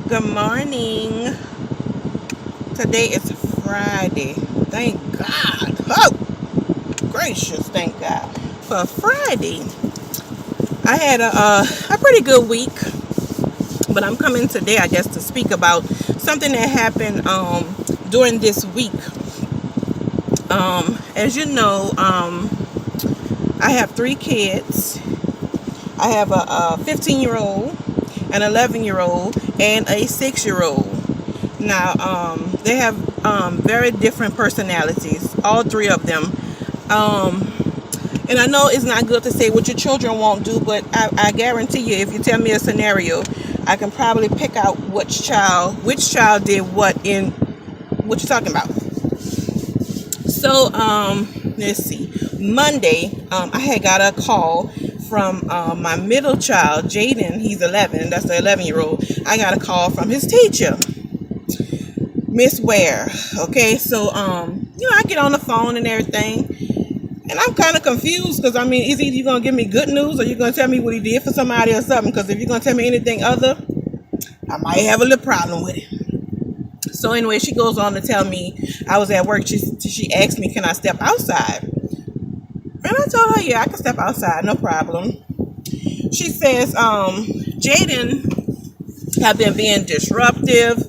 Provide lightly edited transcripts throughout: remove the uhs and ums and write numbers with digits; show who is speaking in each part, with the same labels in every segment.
Speaker 1: Good morning. Today is Friday. Thank God. Oh, gracious, thank God. For Friday, I had a pretty good week, but I'm coming today, I guess, to speak about something that happened during this week. As you know, I have three kids. I have a 15-year-old, an 11-year-old, and a 6-year-old. Now, they have very different personalities, all three of them. Um, and I know it's not good to say what your children won't do, but I guarantee you, if you tell me a scenario, I can probably pick out which child did what in what you're talking about. So, let's see. Monday, I had got a call from my middle child, Jaden. He's 11. That's the 11-year-old. I got a call from his teacher, Miss Ware. Okay, so I get on the phone and everything, and I'm kind of confused because I mean, is either you gonna give me good news or you gonna tell me what he did for somebody or something? Because if you're gonna tell me anything other, I might have a little problem with it. So anyway, she goes on to tell me I was at work. She asked me, can I step outside? And I told her, yeah, I can step outside, no problem. She says, Jaden had been being disruptive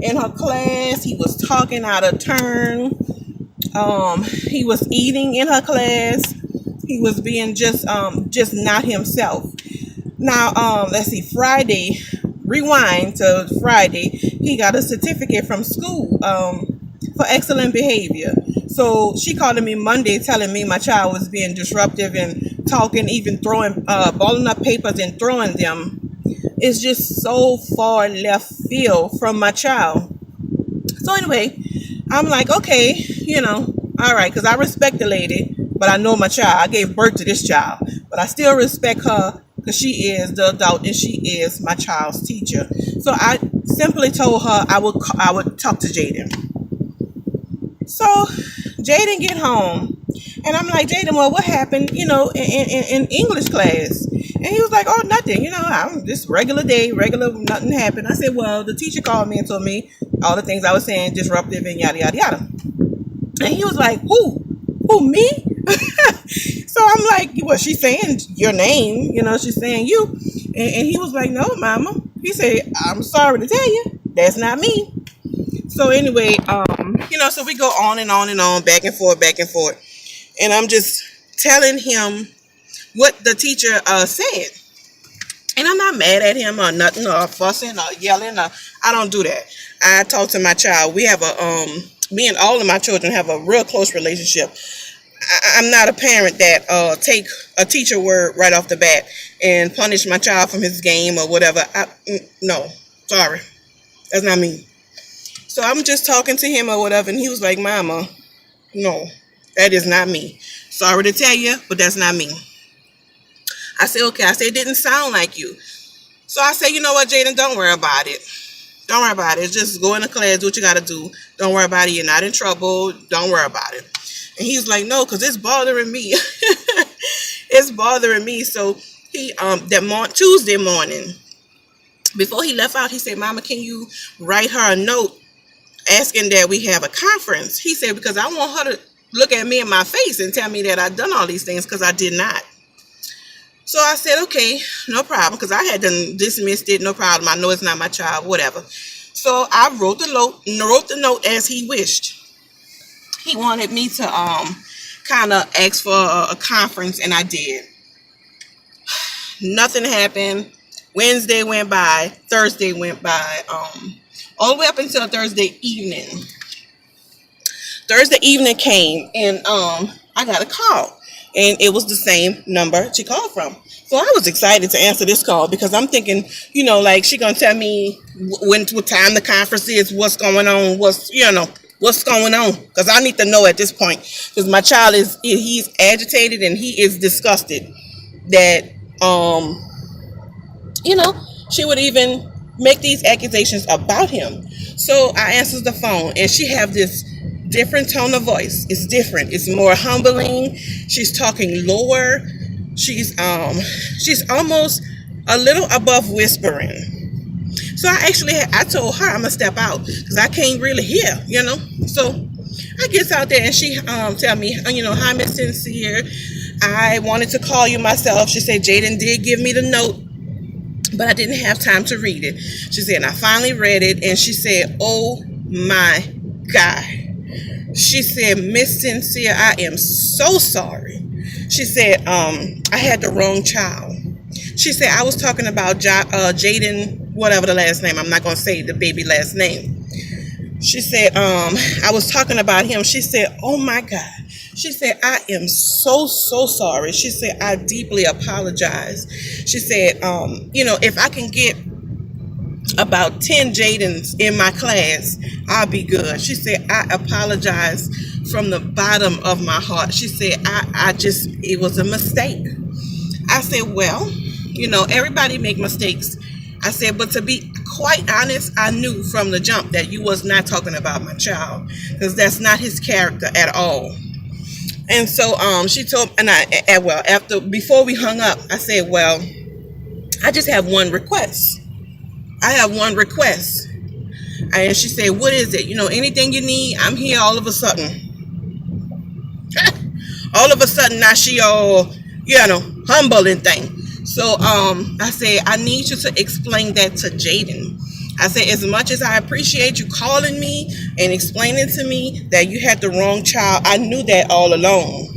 Speaker 1: in her class. He was talking out of turn. He was eating in her class. He was being just not himself. Now, let's see, Friday, rewind to Friday, he got a certificate from school for excellent behavior. So she called me Monday telling me my child was being disruptive and talking, even throwing, balling up papers and throwing them. It's just so far left field from my child. So anyway, I'm like, okay, all right, because I respect the lady, but I know my child. I gave birth to this child, but I still respect her because she is the adult and she is my child's teacher. So I simply told her I would talk to Jaden. So Jaden get home, and I'm like, Jaden, well, what happened, in English class? And he was like, oh, nothing, I'm just regular day, nothing happened. I said, well, the teacher called me and told me all the things I was saying, disruptive and yada, yada, yada. And he was like, who, me? So I'm like, well, she's saying your name, she's saying you. And he was like, no, mama. He said, I'm sorry to tell you, that's not me. So anyway, so we go on and on and on, back and forth, back and forth. And I'm just telling him what the teacher said. And I'm not mad at him or nothing or fussing or yelling. I don't do that. I talk to my child. We have me and all of my children have a real close relationship. I'm not a parent that take a teacher word right off the bat and punish my child from his game or whatever. No, sorry. That's not me. So I'm just talking to him or whatever, and he was like, Mama, no, that is not me. Sorry to tell you, but that's not me. I said, okay. I said, it didn't sound like you. So I said, you know what, Jaden, don't worry about it. Don't worry about it. Just go into class, do what you got to do. Don't worry about it. You're not in trouble. Don't worry about it. And he's like, no, because it's bothering me. It's bothering me. So he, Tuesday morning, before he left out, he said, Mama, can you write her a note asking that we have a conference? He said, because I want her to look at me in my face and tell me that I've done all these things because I did not. So I said, okay, no problem, because I had done dismissed it, no problem. I know it's not my child, whatever. So I wrote the note as he wished. He wanted me to kind of ask for a conference, and I did. Nothing happened. Wednesday went by, Thursday went by, all the way up until Thursday evening. Thursday evening came, and I got a call, and it was the same number she called from. So I was excited to answer this call because I'm thinking, like she gonna tell me what time the conference is, what's going on, what's going on, because I need to know at this point, because my child he's agitated and he is disgusted that she would even make these accusations about him. So I answers the phone, and she have this different tone of voice. It's different. It's more humbling. She's talking lower. She's almost a little above whispering. So I told her I'm gonna step out because I can't really hear. So I gets out there and she tell me, hi Miss Sincere, I wanted to call you myself. She said Jaden did give me the note, but I didn't have time to read it. She said, and I finally read it, and she said, oh my God. She said, Miss Sincere, I am so sorry. She said, I had the wrong child. She said, I was talking about Jaden, whatever the last name. I'm not going to say the baby last name. She said, I was talking about him. She said, oh my God. She said, I am so, so sorry. She said, I deeply apologize. She said, if I can get about 10 Jadens in my class, I'll be good. She said, I apologize from the bottom of my heart. She said, it was a mistake. I said, well, everybody make mistakes. I said, but to be quite honest, I knew from the jump that you was not talking about my child, because that's not his character at all. And so she told, before we hung up, I said, well, I just have one request. I have one request. And she said, what is it? Anything you need, I'm here all of a sudden. All of a sudden, now she all, humble and thing. So I said, I need you to explain that to Jaden. I said, as much as I appreciate you calling me and explaining to me that you had the wrong child, I knew that all along.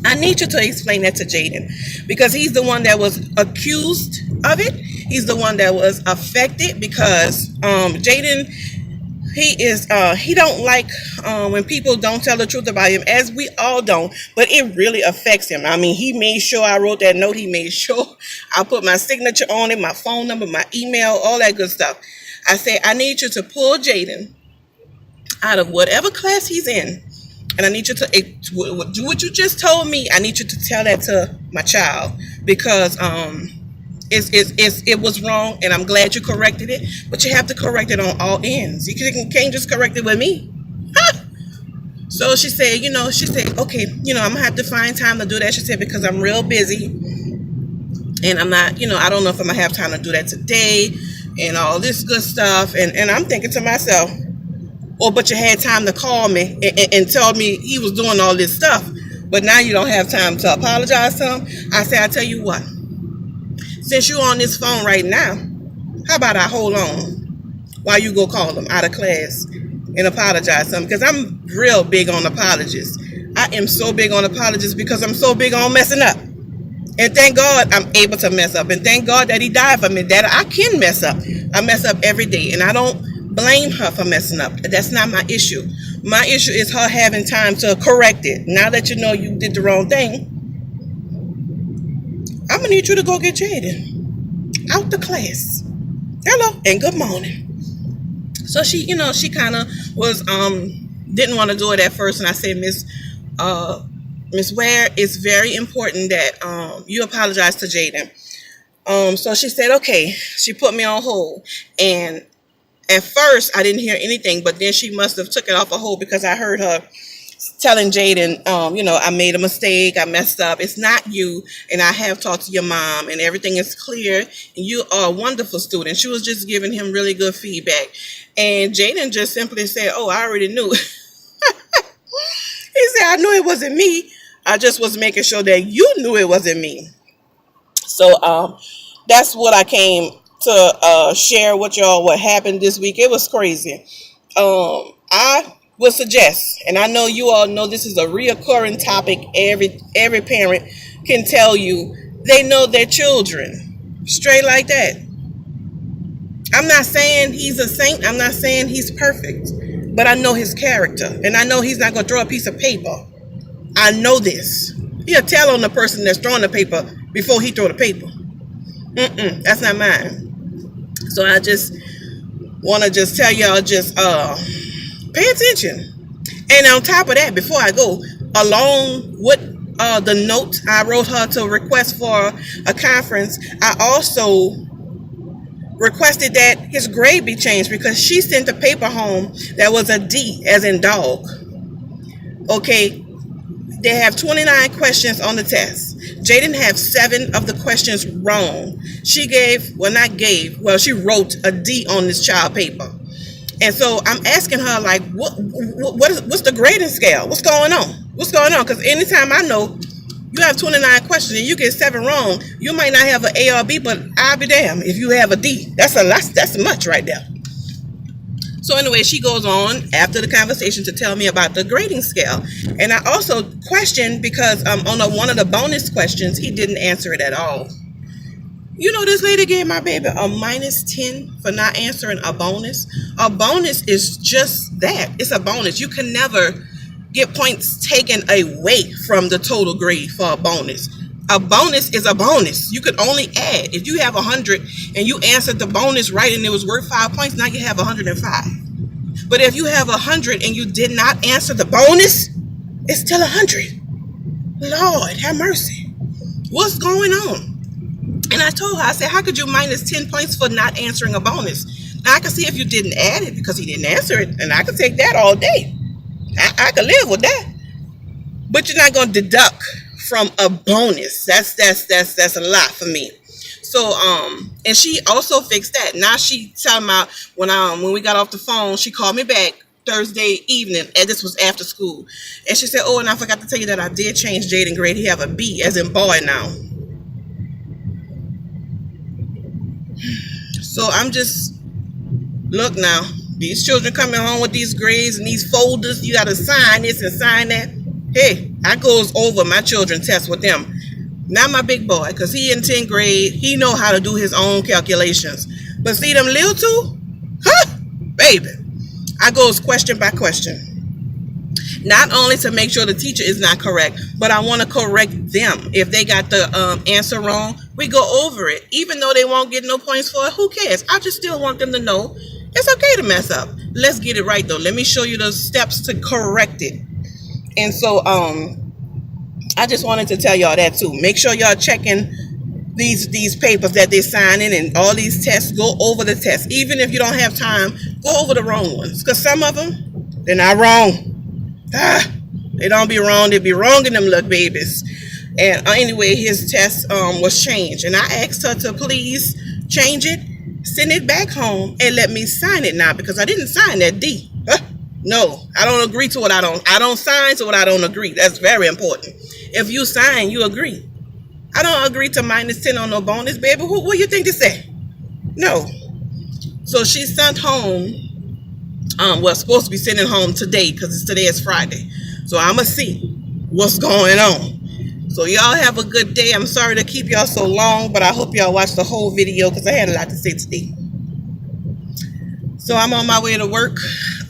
Speaker 1: I need you to explain that to Jaden, because he's the one that was accused of it. He's the one that was affected, because Jaden, he don't like when people don't tell the truth about him, as we all don't, but it really affects him. I mean, he made sure I wrote that note. He made sure I put my signature on it, my phone number, my email, all that good stuff. I said, I need you to pull Jaden out of whatever class he's in, and I need you to do what you just told me. I need you to tell that to my child, because it was wrong, and I'm glad you corrected it, but you have to correct it on all ends. You can't just correct it with me. So she said, okay, I'm gonna have to find time to do that. She said, because I'm real busy, and I'm not, I don't know if I'm gonna have time to do that today, and all this good stuff. And I'm thinking to myself, but you had time to call me and tell me he was doing all this stuff, but now you don't have time to apologize to him. I said, I tell you what, since you're on this phone right now, how about I hold on while you go call them out of class and apologize to them? Because I'm real big on apologies. I am so big on apologies because I'm so big on messing up. And thank God I'm able to mess up. And thank God that he died for me, that I can mess up. I mess up every day. And I don't blame her for messing up. That's not my issue. My issue is her having time to correct it. Now that you know you did the wrong thing, I'm going to need you to go get Jaden out the class. Hello and good morning. So she kind of was, didn't want to do it at first. And I said, Miss Ware, it's very important that you apologize to Jaden. So she said, okay. She put me on hold. And at first, I didn't hear anything. But then she must have took it off a hold, because I heard her telling Jaden, I made a mistake. I messed up. It's not you. And I have talked to your mom, and everything is clear. And you are a wonderful student. She was just giving him really good feedback. And Jaden just simply said, oh, I already knew. He said, I knew it wasn't me. I just was making sure that you knew it wasn't me. So that's what I came to share with y'all, what happened this week. It was crazy. I would suggest, and I know you all know this is a reoccurring topic. Every parent can tell you they know their children straight like that. I'm not saying he's a saint. I'm not saying he's perfect, but I know his character, and I know he's not going to throw a piece of paper. I know this. He'll tell on the person that's throwing the paper before he throw the paper. That's not mine. So I just want to just tell y'all, just pay attention. And on top of that, before I go, along with the note I wrote her to request for a conference, I also requested that his grade be changed, because she sent a paper home that was a D, as in dog. Okay, they have 29 questions on the test. Jaden have 7 of the questions wrong. She she wrote a D on this child paper. And so I'm asking her, like, what's the grading scale? What's going on? What's going on? Because anytime I know you have 29 questions and you get 7 wrong, you might not have an A or B, but I'll be damned if you have a D. That's a lot. That's much right there. So anyway, she goes on after the conversation to tell me about the grading scale. And I also questioned because on one of the bonus questions, he didn't answer it at all. You know, this lady gave my baby a -10 for not answering a bonus. A bonus is just that. It's a bonus. You can never get points taken away from the total grade for a bonus. A bonus is a bonus. You could only add. If you have 100 and you answered the bonus right and it was worth 5 points, now you have 105. But if you have 100 and you did not answer the bonus, it's still 100. Lord, have mercy. What's going on? And I told her, I said, how could you -10 points for not answering a bonus? Now, I can see if you didn't add it because he didn't answer it, and I could take that all day. I could live with that. But you're not going to deduct from a bonus. That's a lot for me. So and she also fixed that. Now she talking about when we got off the phone, she called me back Thursday evening, and this was after school, and she said, oh, and I forgot to tell you that I did change Jaden grade. He have a B as in boy now. So I'm just, look now, these children coming home with these grades and these folders. You got to sign this and sign that. Hey, I goes over my children's tests with them. Not my big boy, because he in 10th grade. He know how to do his own calculations. But see them little two? Huh? Baby. I goes question by question. Not only to make sure the teacher is not correct, but I want to correct them. If they got the answer wrong, we go over it. Even though they won't get no points for it, who cares? I just still want them to know it's okay to mess up. Let's get it right, though. Let me show you the steps to correct it. And so I just wanted to tell y'all that, too. Make sure y'all checking these papers that they're signing and all these tests. Go over the tests. Even if you don't have time, go over the wrong ones. Because some of them, they're not wrong. They don't be wrong. They be wrong in them little babies. And anyway, his test was changed, and I asked her to please change it, send it back home, and let me sign it now, because I didn't sign that D. No, I don't agree to what I don't sign to what I don't agree. That's very important. If you sign, you agree. I don't agree to -10 on no bonus, baby. What you think to say? No. So she sent home. Supposed to be sending home today because today is Friday. So I'ma see what's going on. So y'all have a good day. I'm sorry to keep y'all so long, but I hope y'all watch the whole video because I had a lot to say today. So I'm on my way to work.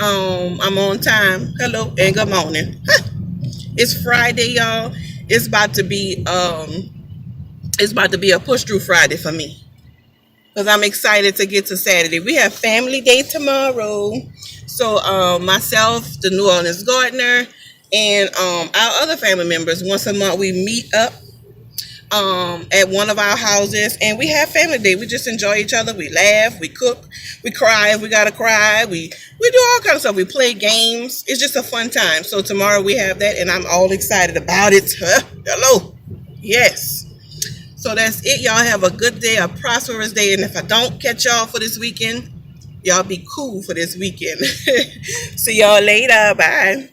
Speaker 1: I'm on time. Hello and good morning. It's Friday, y'all. It's about to be a push through Friday for me, because I'm excited to get to Saturday. We have family day tomorrow. So myself, the New Orleans Gardener, and our other family members, once a month we meet up at one of our houses, and we have family day. We just enjoy each other. We laugh, we cook, we cry if we gotta cry. We do all kinds of stuff. We play games. It's just a fun time. So tomorrow we have that, and I'm all excited about it. Hello. Yes. So that's it. Y'all have a good day, a prosperous day. And if I don't catch y'all for this weekend, y'all be cool for this weekend. See y'all later. Bye.